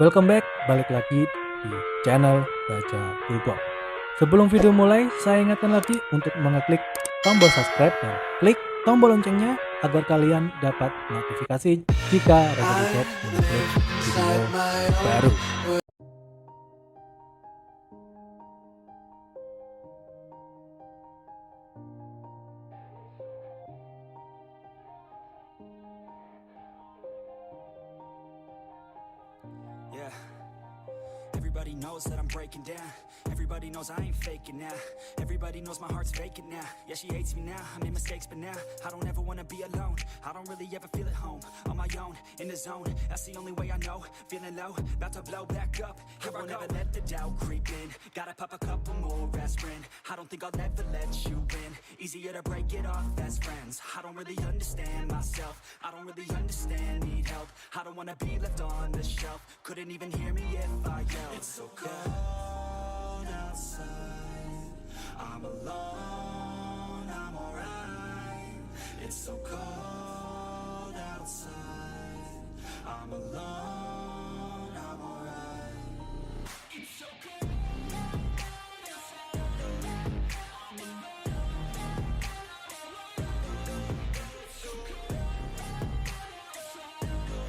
Welcome back, balik lagi di channel Raja Bulbob. Sebelum video mulai, saya ingatkan lagi untuk mengeklik tombol subscribe dan klik tombol loncengnya agar kalian dapat notifikasi jika Raja Bulbob mengupload video baru. Yeah, everybody knows that I'm breaking down. Everybody knows I ain't faking now. Everybody knows my heart's vacant now. Yeah, she hates me now, I made mistakes but now I don't ever wanna be alone. I don't really ever feel at home. On my own, in the zone, that's the only way I know. Feeling low, about to blow back up. I won't ever let the doubt creep in. Gotta pop a couple more aspirin. I don't think I'll ever let you in. Easier to break it off as friends. I don't really understand myself. I don't really understand, need help. I don't wanna be left on the shelf. Couldn't even hear me if I yelled. It's so cold outside, I'm alone, I'm alright. It's so cold outside, I'm alone, I'm alright. It's so cold outside, I'm alone. It's so cold outside, I'm alone.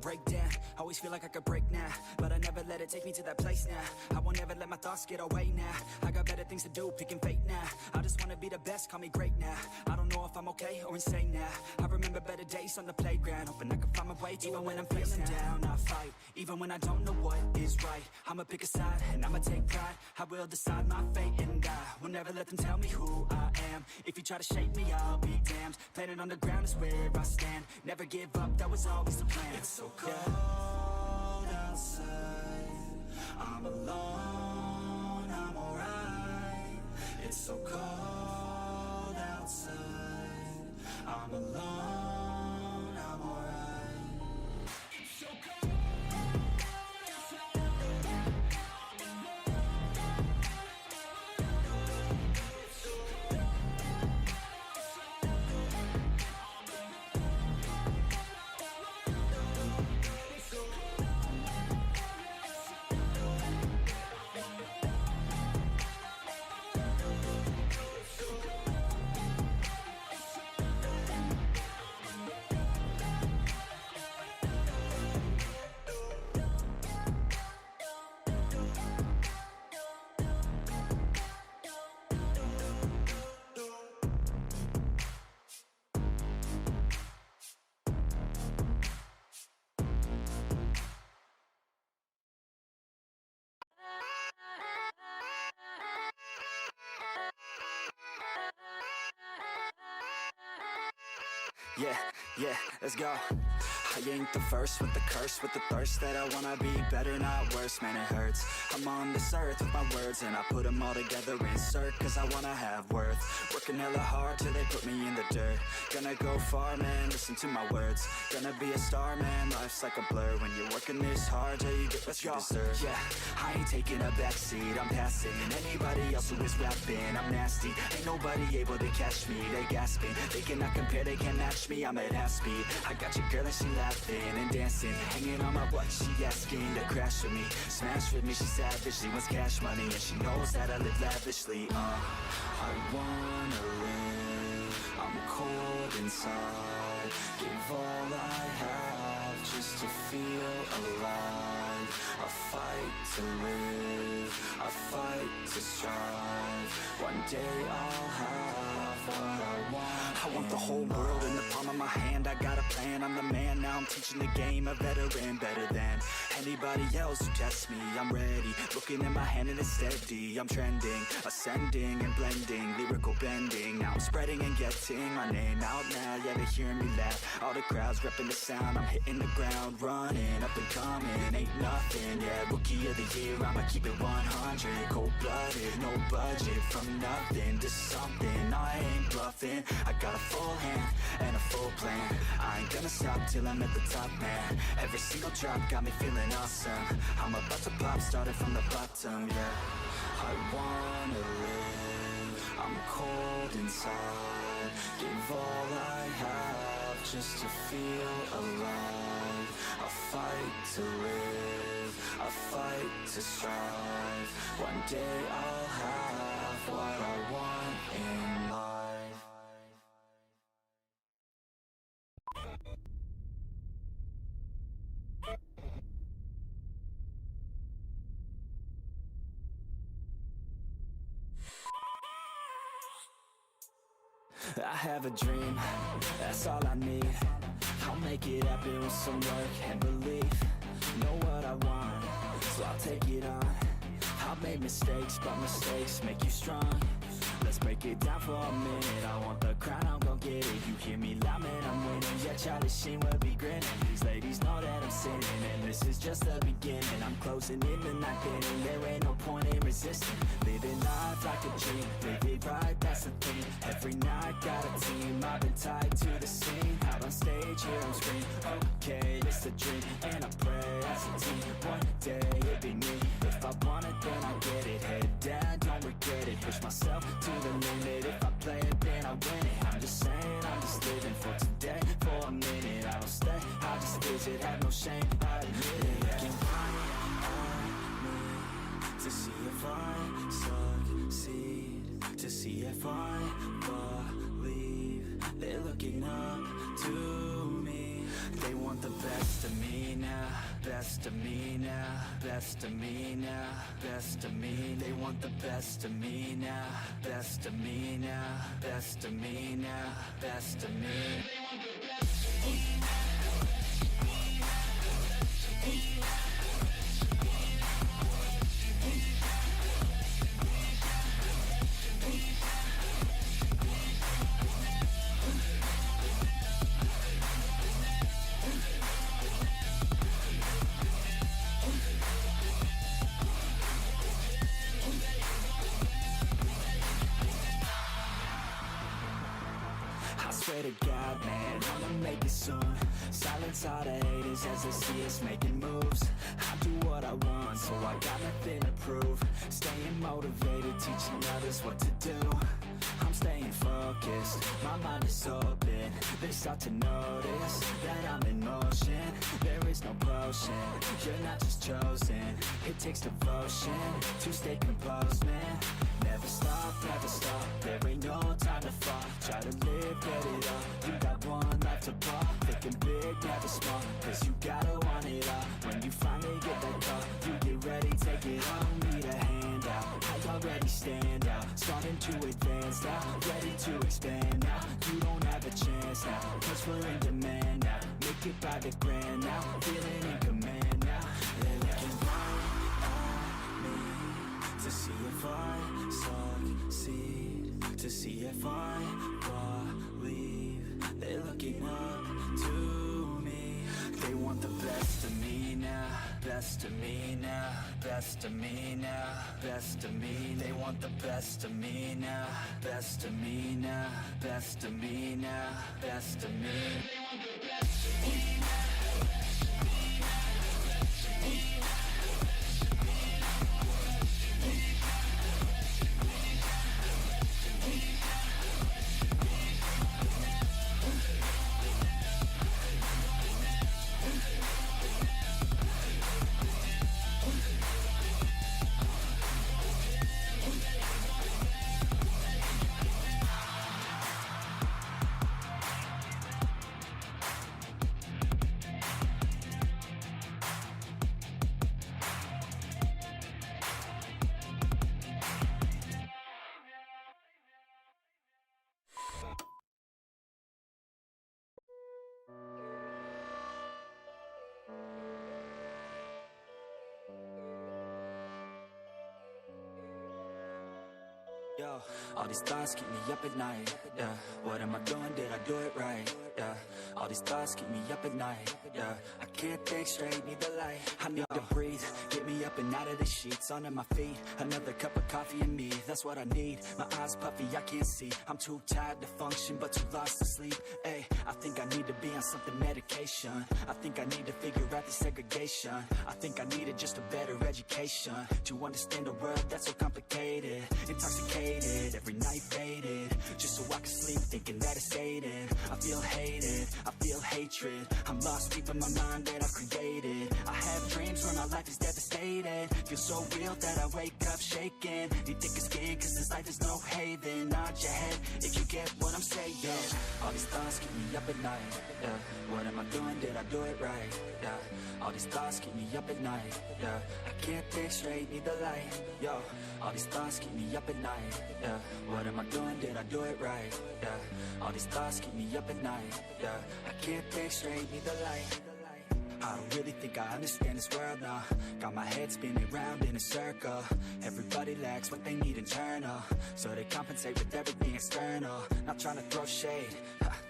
Break down, always feel like I could break now, but I never let it take me to that place now. I won't ever let my thoughts get away now. I got better things to do, picking fate now. I just wanna be the best, call me great now. I don't know if I'm okay or insane now. I remember better days on the playground, hoping I can find my way. Even when I'm feeling down, I fight. Even when I don't know what is right, I'ma pick a side and I'ma take pride. I will decide my fate and I will never let them tell me who I am. If you try to shake me, I'll be damned. Planet on the ground is where I stand. Never give up, that was always the plan. It's so cold outside, I'm alone, I'm alright. It's so cold outside, I'm alone, I'm alright. It's so cold outside, I'm alone. It's so cold outside, Yeah, let's go. I ain't the first with the curse, with the thirst that I wanna be better, not worse, man it hurts. I'm on this earth with my words and I put them all together, insert, cause I wanna have worth. Working hella hard till they put me in the dirt. Gonna go far, man, listen to my words. Gonna be a star, man, life's like a blur. When you're working this hard till you get what you deserve. Yeah, I ain't taking a backseat, I'm passing anybody else who is rapping. I'm nasty, ain't nobody able to catch me. They gasping, they cannot compare, they can't match me. I'm at half speed, I got your girl and she laughing and dancing, hanging on my butt, she asking to crash with me, smash with me, she savage, she wants cash money, and she knows that I live lavishly. I wanna live, I'm cold inside, give all I have just to feel alive. I fight to live, I fight to strive, one day I'll have what I want. I want the whole world in the palm of my hand. I got a plan, I'm the man. Now I'm teaching the game, a veteran, better than anybody else who tests me. I'm ready, looking at my hand and it's steady. I'm trending, ascending and blending, lyrical bending. Now I'm spreading and getting my name out now. Yeah, they hearing me laugh, all the crowds repping the sound. I'm hitting the ground, running, up and coming, ain't nothing. Yeah, rookie of the year, I'ma keep it 100. Cold-blooded, no budget, from nothing to something. I ain't bluffing, I got a full hand and plan. I ain't gonna stop till I'm at the top, man. Every single drop got me feeling awesome. I'm about to pop, started from the bottom, yeah. I wanna live, I'm cold inside. Give all I have just to feel alive. I fight to live, I fight to strive. One day I'll have what I want in life. I have a dream, that's all I need. I'll make it happen with some work and belief. Know what I want, so I'll take it on. I've made mistakes, but mistakes make you strong. Let's break it down for a minute. I want the crown, I'm gon' get it. You hear me loud, man, I'm winning. Yeah, Charlie Sheen will be grinning. These ladies know that I'm sinning, and this is just the beginning. I'm closing in the ninth inning. There ain't no point in resisting. Living life like a dream, live it right, that's the thing. Every night got a team, I've been tied to the scene. Out on stage, here I'm screaming. Okay, it's a dream, and I pray as a team. One day it'll be me. If I want it, then I get it. Head down, don't regret it. Push myself to the limit. If I play it, then I win it. I'm just saying, I'm just living for today. For a minute, I don't stay, I just visit. Have no shame, I admit it. Looking right at me to see if I succeed, to see if I believe. They're looking up to me. They want the best of me now, best of me now, best of me now, best of me. They want the best of me now, best of me now, best of me now, best of me. They want the best of me now. Swear to God, man, I'ma make it soon. Silence all the haters as they see us making moves. I do what I want, so I got nothing to prove. Staying motivated, teaching others what to do. I'm staying focused, my mind is open. They start to notice that I'm in motion. There is no potion, you're not just chosen. It takes devotion to stay composed, man. Never stop, there ain't no time to fall. Try to live, get it all. You got one life to pop. Thinking big, never small, cause you gotta want it all. When you finally get that call, you get ready, take it on. Need a handout, I already stand out. Starting to advance now, ready to expand now. You don't have a chance now, cause we're in demand now. Make it by the grand now, feeling in command now. They're looking right at me to see if I succeed, to see if I believe. They're looking up to me. They want the best of me now, best of me now, best of me now, best of me. They want the best of me now, best of me now, best of me now, best of me. They want the best of me now. Yo, all these thoughts keep me up at night, yeah. What am I doing, did I do it right, yeah. All these thoughts keep me up at night, yeah. I can't think straight, need the light. I need to breathe, get me up and out of the sheets. Under my feet, another cup of coffee and me. That's what I need, my eyes puffy, I can't see. I'm too tired to function, but too lost to sleep. Ay, I think I need to be on something medication. I think I need to figure out the segregation. I think I needed just a better education to understand a world that's so complicated. Intoxicated, every night faded, just so I can sleep thinking that it's sated. I feel hated, I feel hatred. I'm lost deep in my mind that I've created. I have dreams where my life is devastated. Feel so real that I wake up shaking. Need thicker skin cause this life is no haven. Nod your head if you get what I'm saying. All these thoughts keep me up at night. Yeah. What am I doing? Did I do it right? Yeah. All these thoughts keep me up at night. Yeah. I can't think straight, need the light. Yo. All these thoughts keep me up at night. Yeah. What am I doing? Did I do it right? Yeah. All these thoughts keep me up at night. Yeah. I can't think straight, need the light. I don't really think I understand this world now. Got my head spinning round in a circle. Everybody lacks what they need internal, so they compensate with everything external. Not trying to throw shade,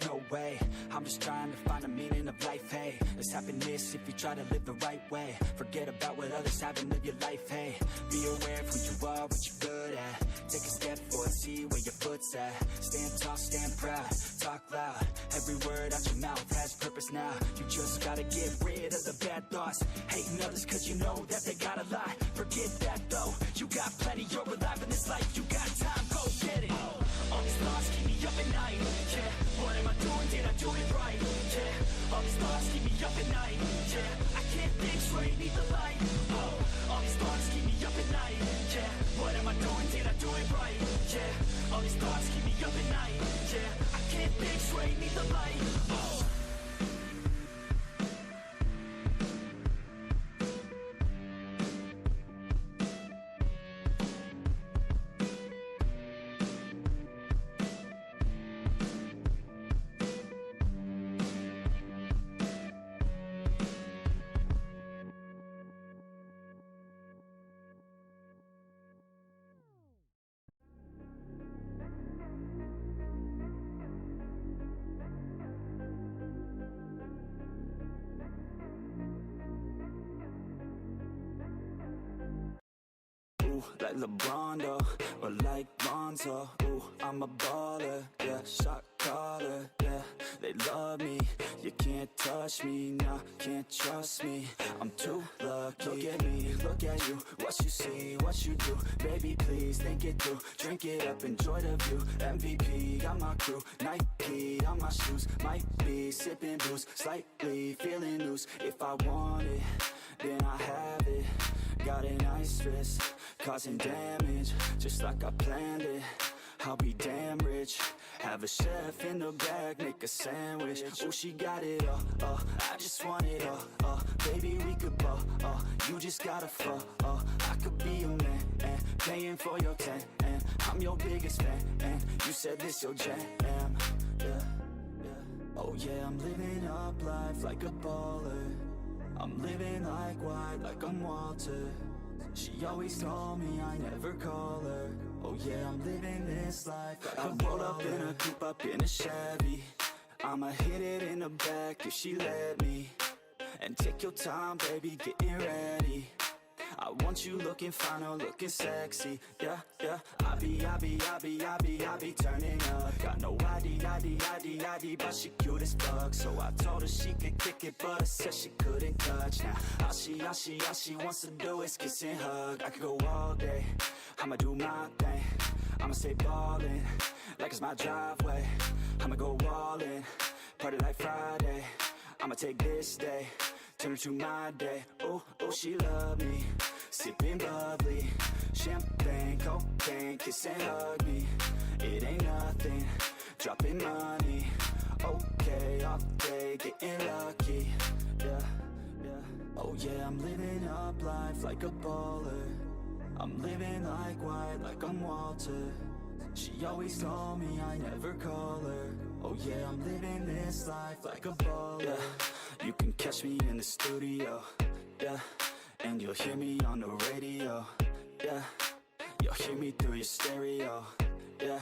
no way. I'm just trying to find the meaning of life, hey. There's happiness if you try to live the right way. Forget about what others have and live your life, hey. Be aware of who you are, what you're good at. Take a step forward, see where your foot's at. Stand tall, stand proud, talk loud. Every word out your mouth has purpose now. You just gotta get rid of the bad thoughts. Hating others cause you know that they got a lot. Forget that though, you got plenty, you're alive in this life. You got time, go get it. All these thoughts keep me up at night. Yeah, what am I doing? Did I do it right? Yeah, all these thoughts keep me up at night. Yeah, I can't think straight, need the light. Oh, all these thoughts keep me up at night. Yeah, what am I doing? Did I do it right? Yeah, all these thoughts keep me up at night. Yeah, I can't think straight, need the light. Oh. Like LeBron though, or like Lonzo. Ooh, I'm a baller, yeah, shot caller, yeah. They love me, you can't touch me, nah, can't trust me. I'm too lucky. Look at me, look at you, what you see, what you do. Baby, please think it through, drink it up, enjoy the view. MVP, got my crew, Nike on my shoes. Might be sipping booze, slightly feeling loose. If I want it, then I have it. Got an ice wrist, causing damage, just like I planned it. I'll be damn rich. Have a chef in the back, make a sandwich. Oh, she got it all, I just want it all, baby, we could ball, you just gotta fall, I could be your man, paying for your tan, and I'm your biggest fan, and you said this your jam, yeah, yeah. Oh yeah, I'm living up life like a baller. I'm living like white, like I'm Walter. She always told me I never call her. Oh yeah, I'm living this life like I roll up in a coupe, up in a Chevy. I'ma hit it in the back if she let me. And take your time, baby, getting ready. I want you looking fine or looking sexy. Yeah, yeah. I be turning up. Got no ID, but she cute as fuck. So I told her she could kick it, but I said she couldn't touch. Now all she wants to do is kiss and hug. I could go all day, I'ma do my thing. I'ma stay ballin', like it's my driveway. I'ma go all in, party like Friday. I'ma take this day, turn it to my day. Oh, oh, she love me, sipping bubbly, champagne, cocaine, kiss and hug me. It ain't nothing, dropping money. Okay, all day, getting lucky. Yeah, yeah. Oh yeah, I'm living up life like a baller. I'm living like white, like I'm Walter. She always told me I never call her. Oh yeah, I'm living this life like a baller. Yeah, you can catch me in the studio. Yeah, and you'll hear me on the radio. Yeah, you'll hear me through your stereo. Yeah,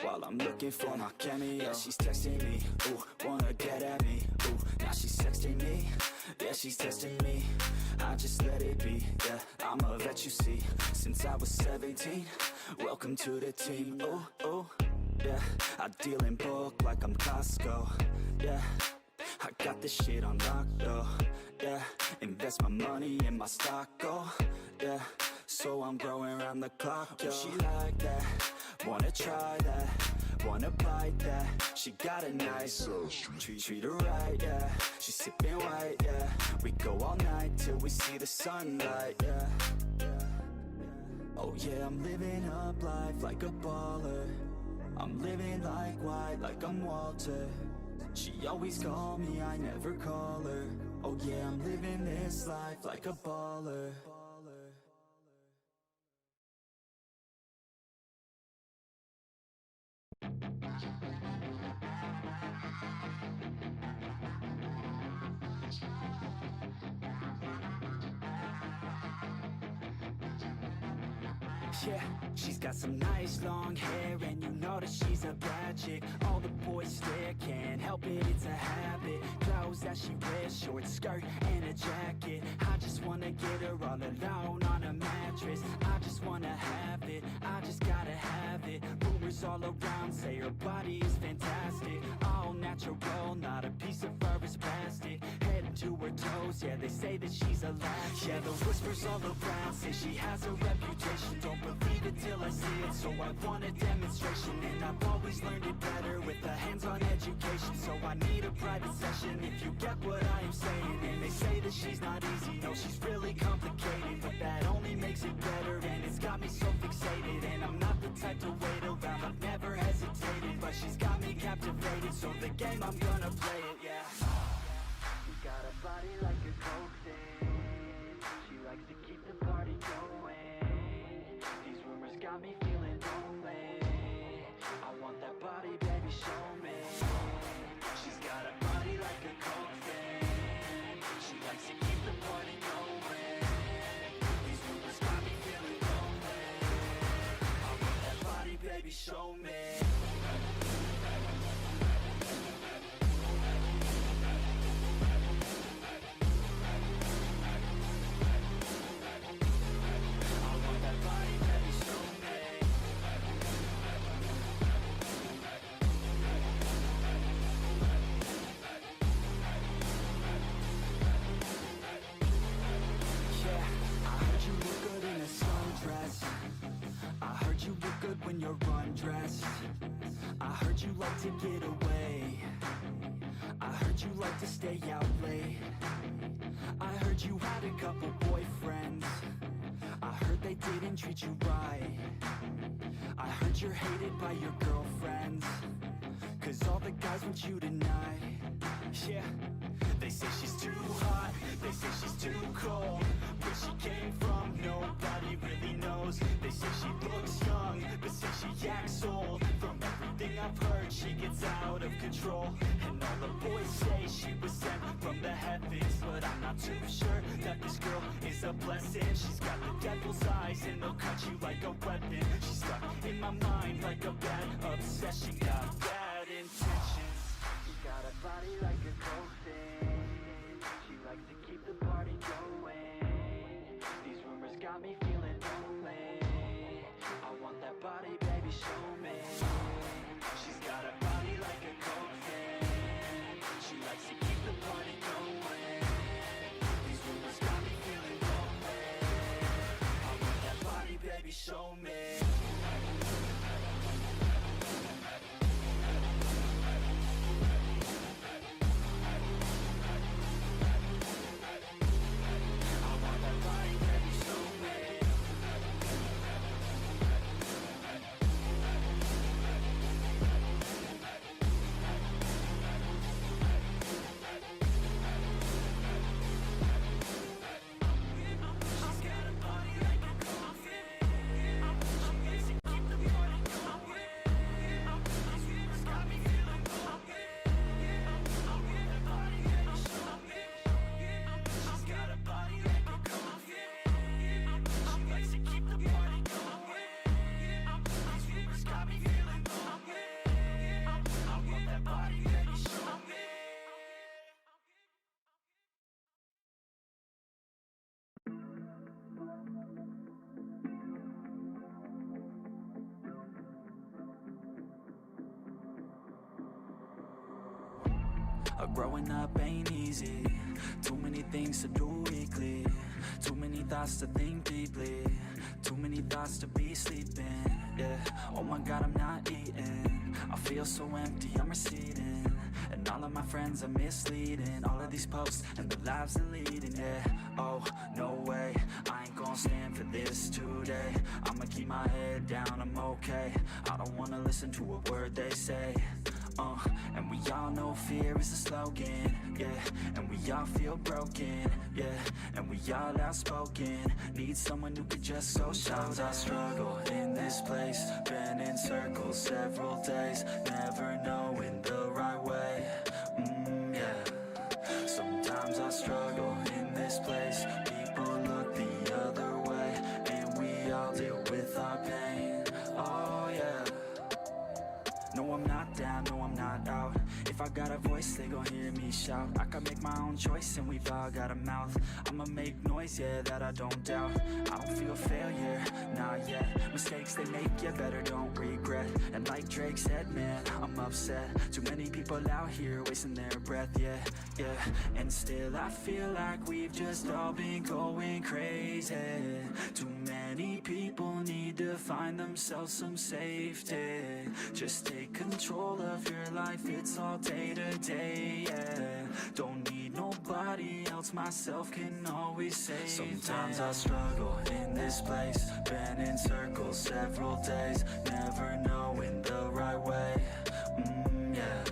while I'm looking for my cameo. Yeah, she's texting me, ooh, wanna get at me. Ooh, now she's texting me, yeah, she's testing me. I just let it be, yeah, I'm a vet, you see. Since I was 17, welcome to the team. Ooh, ooh, Yeah, I deal in bulk like I'm Costco. Yeah, I got this shit on lock though. Yeah, invest my money in my stock. Oh, yeah, so I'm growing around the clock. Yo. She like that, wanna try that, wanna bite that. She got a nice treat her right, yeah. She's sipping white, yeah. We go all night till we see the sunlight, yeah. Oh yeah, I'm living up life like a baller. I'm living like white, like I'm Walter. She always call me, I never call her. Oh yeah, I'm living this life like a baller. Yeah, she's got some nice long hair, and you know that she's a bad chick. All the boys stare, can't help it, it's a habit. Clothes that she wears, short skirt and a jacket. I just wanna get her all alone on a mattress. I just wanna have it, I just gotta have it. Rumors all around say her body is fantastic. All natural, not a piece of fur is plastic. Head to her toes, yeah, they say that she's a latch. Yeah, the whispers all around say she has a reputation. Don't believe it till I see it, so I want a demonstration. And I've always learned it better with a hands-on education. So I need a private session if you get what I am saying. And they say that she's not easy, no, she's really complicated. But that only makes it better, and it's got me so fixated. And I'm not the type to wait around, I've never hesitated. But she's got me captivated, so the game, I'm gonna play it, yeah. She got a body like a coke thing. She likes to keep the party going. These rumors got me feeling lonely. I want that body, baby, show me. She's got a body like a coke thing. She likes to keep the party going. These rumors got me feeling lonely. I want that body, baby, show me. I heard you look good when you're undressed. I heard you like to get away. I heard you like to stay out late. I heard you had a couple boyfriends. I heard they didn't treat you right. I heard you're hated by your girlfriends, 'cause all the guys want you tonight. Yeah, they say she's too hot, they say she's too cold. Where she came from, nobody really knows. They say she looks young, but say she acts old. From everything I've heard, she gets out of control. And all the boys say she was sent from the heavens, but I'm not too sure that this girl is a blessing. She's got the devil's eyes and they'll cut you like a weapon. She's stuck in my mind like a bad obsession. Got bad intentions. She got a body like a coke thing. She likes to keep the party going. These rumors got me feeling lonely. I want that body, baby, show me. She's got a body like a coke thing. She likes to keep the party going. These rumors got me feeling lonely. I want that body, baby, show me. Growing up ain't easy. Too many things to do weekly. Too many thoughts to think deeply. Too many thoughts to be sleeping. Yeah, oh my god, I'm not eating. I feel so empty, I'm receding. And all of my friends are misleading. All of these posts and the lives they're leading. Yeah, oh, no way, I ain't gonna stand for this today. I'ma keep my head down, I'm okay. I don't wanna listen to a word they say. And we all know fear is a slogan, yeah. And we all feel broken, yeah. And we all outspoken. Need someone who could just go show. Sometimes I struggle in this place. Been in circles several days. Never knowing the right way, yeah. Sometimes I struggle in this place. People look the other way. And we all deal with our pain, oh yeah. No, I'm not down, no, I'm not out. If I got a voice, they gon' hear me shout. I can make my own choice and we've all got a mouth. I'ma make noise, yeah, that I don't doubt. I don't feel failure, not yet. Mistakes they make, yeah, better don't regret. And like Drake said, man, I'm upset. Too many people out here wasting their breath, yeah, yeah. And still I feel like we've just all been going crazy. Too many people need to find themselves some safety. Just take control of your life, it's all day to day, yeah. Don't need nobody else, myself can always save. Sometimes I struggle in this place. Been in circles several days. Never knowing the right way, yeah.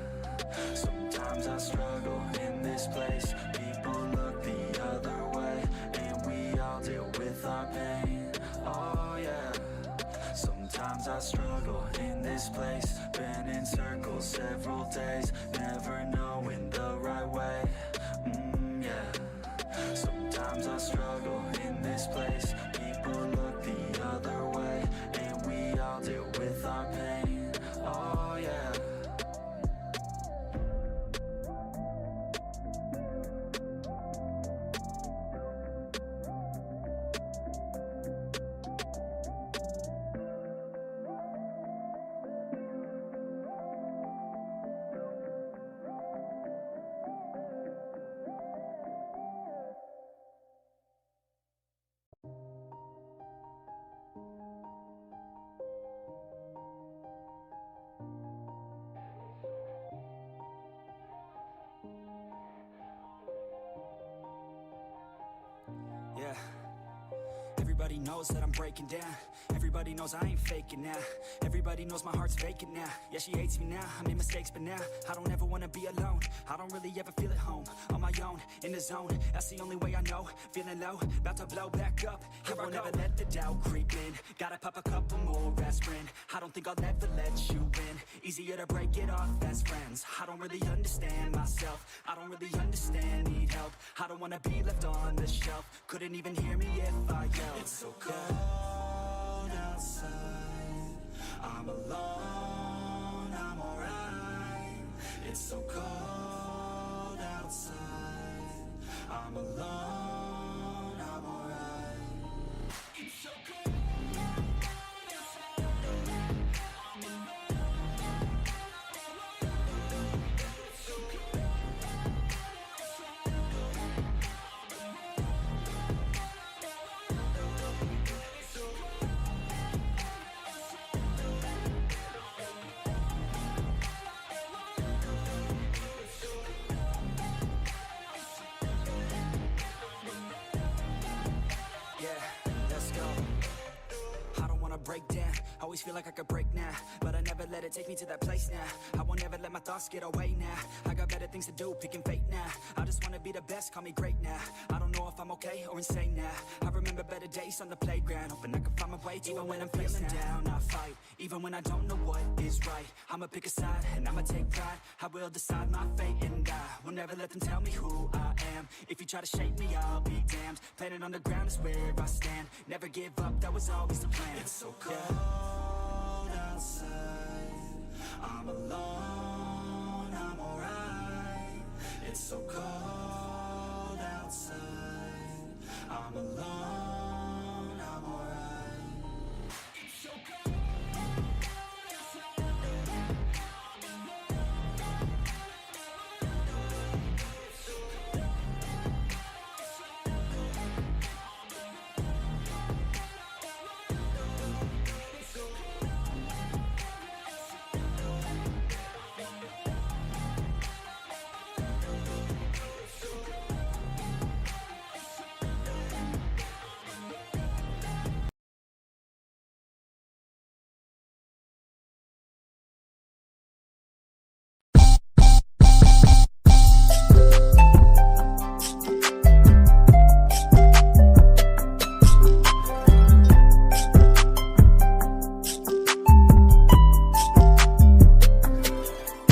Sometimes I struggle in this place. People look the other way. And we all deal with our pain, oh yeah. Sometimes I struggle in this place. Been in circles several days. Never knowing the right way, yeah. Sometimes I struggle in this place. People look the other way. And we all deal with our pain, oh yeah. Yeah. Everybody knows that I'm breaking down. Everybody knows I ain't faking now. Everybody knows my heart's vacant now. Yeah, she hates me now, I made mistakes but now I don't ever wanna be alone. I don't really ever feel at home. On my own, in the zone, that's the only way I know. Feeling low, about to blow back up. Here I won't ever let the doubt creep in. Gotta pop a couple more aspirin. I don't think I'll ever let you in. Easier to break it off as friends. I don't really understand myself. I don't really understand, need help. I don't wanna be left on the shelf. Couldn't even hear me if I yelled. It's so cold outside. I'm alone, I'm alright. It's so cold outside. I'm alone, I'm alright. It's so cold. Break down, always feel like I could break now, but I never let it take me to that place now. I won't ever let my thoughts get away now. I got better things to do, picking fate now. I just wanna be the best, call me great now. I don't know if I'm okay or insane now. I remember better days on the playground, hoping I can find my way to even when I'm feeling down, I fight. Even when I don't know what is right, I'ma pick a side and I'ma take pride. I will decide my fate and I will never let them tell me who I am. If you try to shape me, I'll be damned. Planet on the ground is where I stand. Never give up, that was always the plan. It's so cold outside. I'm alone, I'm alright. It's so cold